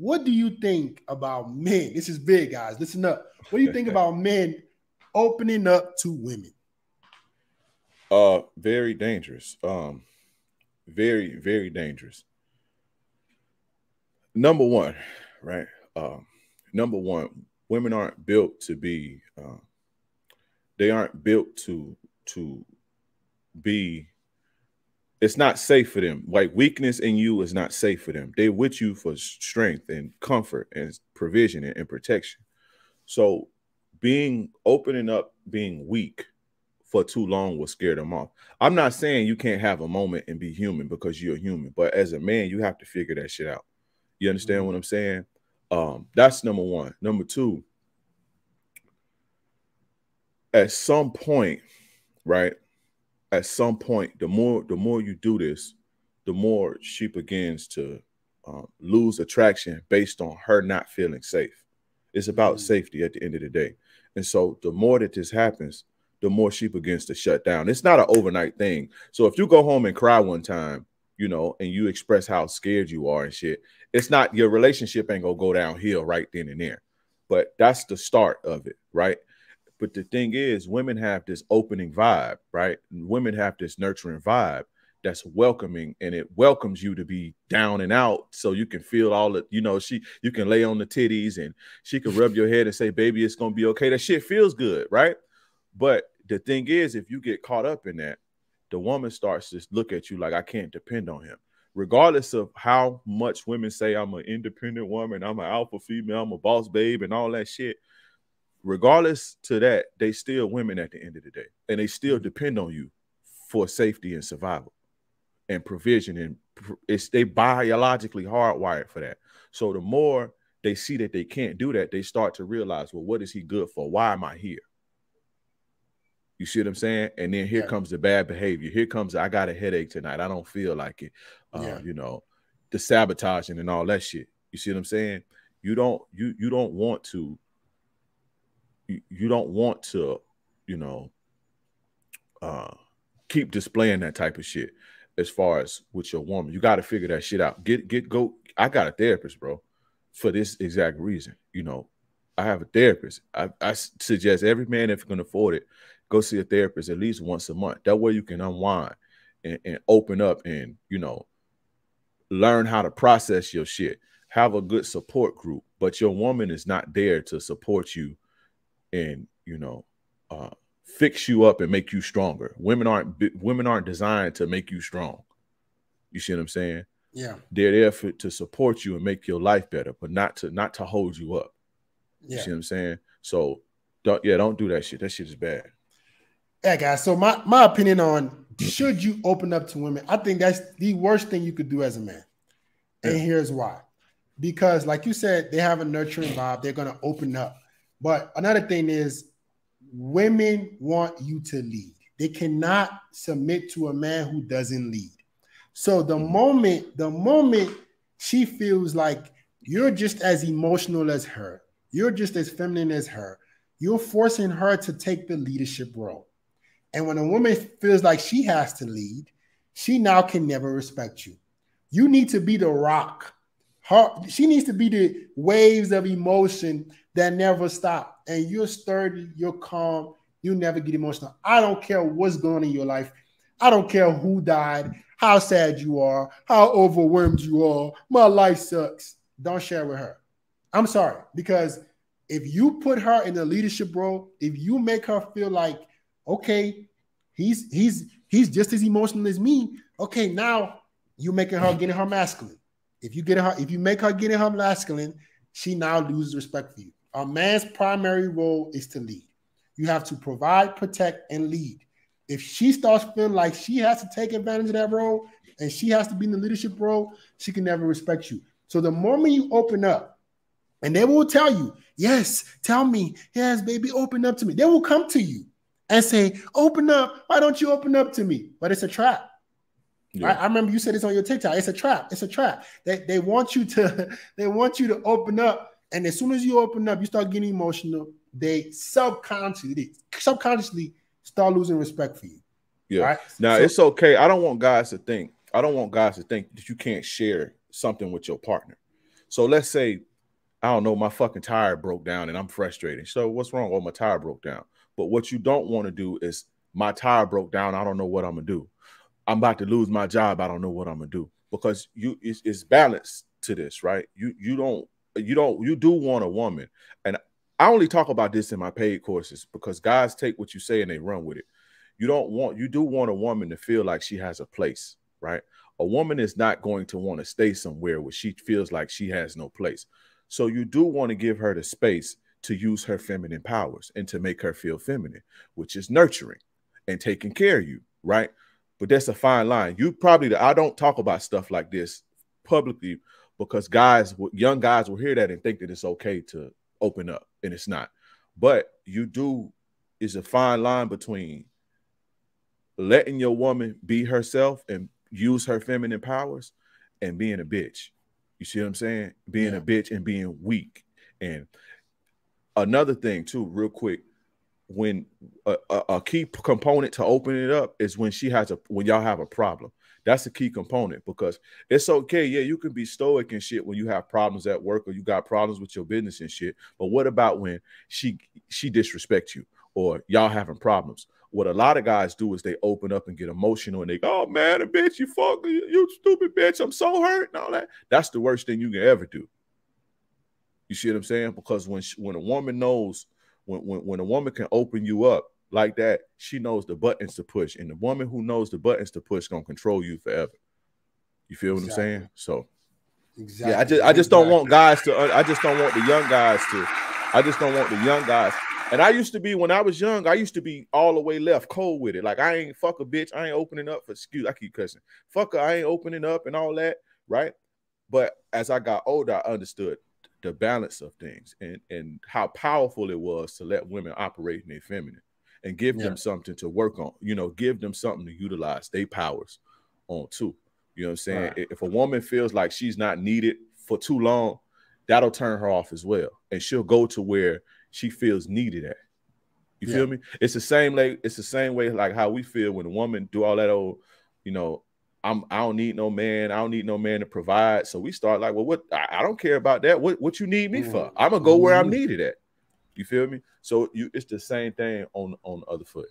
what do you think about men? This is big, guys. Listen up. What do you think about men opening up to women? Very dangerous. Very, very dangerous. Number one, right? Number one, women aren't built to be. They aren't built to be. It's not safe for them. Like weakness in you is not safe for them. They're with you for strength and comfort and provision and protection. So opening up, being weak for too long will scare them off. I'm not saying you can't have a moment and be human because you're human, but as a man, you have to figure that shit out. You understand what I'm saying? That's number one. Number two, at some point, right? At some point, the more you do this, the more she begins to lose attraction based on her not feeling safe. It's about safety at the end of the day. And so the more that this happens, the more she begins to shut down. It's not an overnight thing. So if you go home and cry one time, you know, and you express how scared you are and shit, it's not, your relationship ain't gonna go downhill right then and there. But that's the start of it, right? But the thing is, women have this opening vibe, right? Women have this nurturing vibe that's welcoming, and it welcomes you to be down and out so you can feel all the, you know, you can lay on the titties and she can rub your head and say, baby, it's going to be okay. That shit feels good, right? But the thing is, if you get caught up in that, the woman starts to look at you like, I can't depend on him. Regardless of how much women say I'm an independent woman, I'm an alpha female, I'm a boss babe and all that shit. Regardless to that, they still women at the end of the day, and they still depend on you for safety and survival and provision, and they biologically hardwired for that. So the more they see that they can't do that, they start to realize, well, what is he good for? Why am I here? You see what I'm saying? And then here comes the bad behavior. Here comes, I got a headache tonight. I don't feel like it. You know, the sabotaging and all that shit. You see what I'm saying? You don't want to, you know, keep displaying that type of shit as far as with your woman. You got to figure that shit out. Go. I got a therapist, bro, for this exact reason. You know, I have a therapist. I suggest every man, if you can afford it, go see a therapist at least once a month. That way you can unwind and open up and, you know, learn how to process your shit. Have a good support group, but your woman is not there to support you and, you know, fix you up and make you stronger. Women aren't designed to make you strong. You see what I'm saying? Yeah. They're there to support you and make your life better, but not to hold you up. You see what I'm saying? So don't do that shit. That shit is bad. Yeah, guys. So my opinion on should you open up to women, I think that's the worst thing you could do as a man. And here's why. Because like you said, they have a nurturing vibe. They're going to open up. But another thing is women want you to lead. They cannot submit to a man who doesn't lead. So the moment she feels like you're just as emotional as her, you're just as feminine as her, you're forcing her to take the leadership role. And when a woman feels like she has to lead, she now can never respect you. You need to be the rock. She needs to be the waves of emotion that never stop. And you're sturdy, you're calm, you never get emotional. I don't care what's going on in your life. I don't care who died, how sad you are, how overwhelmed you are. My life sucks. Don't share with her. I'm sorry, because if you put her in the leadership role, if you make her feel like, okay, he's just as emotional as me. Okay, now you're making her getting her masculine. If you make her getting her masculine, she now loses respect for you. A man's primary role is to lead. You have to provide, protect, and lead. If she starts feeling like she has to take advantage of that role and she has to be in the leadership role, she can never respect you. So the moment you open up, and they will tell you, yes, tell me, yes, baby, open up to me. They will come to you and say, open up. Why don't you open up to me? But it's a trap. Yeah. Right? I remember you said this on your TikTok. It's a trap. It's a trap. They want you to open up. And as soon as you open up, you start getting emotional. They subconsciously start losing respect for you. Yeah. Right? Now it's okay. I don't want guys to think that you can't share something with your partner. So let's say, I don't know, my fucking tire broke down and I'm frustrated. So what's wrong? Oh, my tire broke down. But what you don't want to do is, my tire broke down, I don't know what I'm gonna do. I'm about to lose my job, I don't know what I'm gonna do. Because it's balance to this, right? You do want a woman. And I only talk about this in my paid courses because guys take what you say and they run with it. You do want a woman to feel like she has a place, right? A woman is not going to want to stay somewhere where she feels like she has no place. So you do want to give her the space to use her feminine powers and to make her feel feminine, which is nurturing and taking care of you, right? But that's a fine line. I don't talk about stuff like this publicly because young guys will hear that and think that it's okay to open up, and it's not. But is a fine line between letting your woman be herself and use her feminine powers and being a bitch. You see what I'm saying? Being a bitch and being weak. And another thing too, real quick, when a key component to opening it up is when y'all have a problem. That's a key component, because it's okay. Yeah, you can be stoic and shit when you have problems at work or you got problems with your business and shit. But what about when she disrespects you or y'all having problems? What a lot of guys do is they open up and get emotional and they go, oh man, a bitch, you stupid bitch, I'm so hurt and all that. That's the worst thing you can ever do. You see what I'm saying? Because when a woman knows, when a woman can open you up like that, she knows the buttons to push. And the woman who knows the buttons to push gonna control you forever. You feel what I'm saying? So exactly. Yeah, I just don't want guys to, I just don't want the young guys to, I just don't want the young guys. And I used to be, when I was young, I used to be all the way left cold with it. Like, I ain't fuck a bitch, I ain't opening up for, I keep cussing. Fuck her, I ain't opening up and all that, right? But as I got older, I understood the balance of things and how powerful it was to let women operate in their feminine and give them something to work on, give them something to utilize their powers on too. You know what I'm saying? Right. If a woman feels like she's not needed for too long, that'll turn her off as well. And she'll go to where she feels needed at. You feel me? It's the same way like how we feel when a woman do all that old, I don't need no man. I don't need no man to provide. So we start like, well, what? I don't care about that. What you need me for? I'm gonna go where I'm needed at. You feel me? So it's the same thing on the other foot.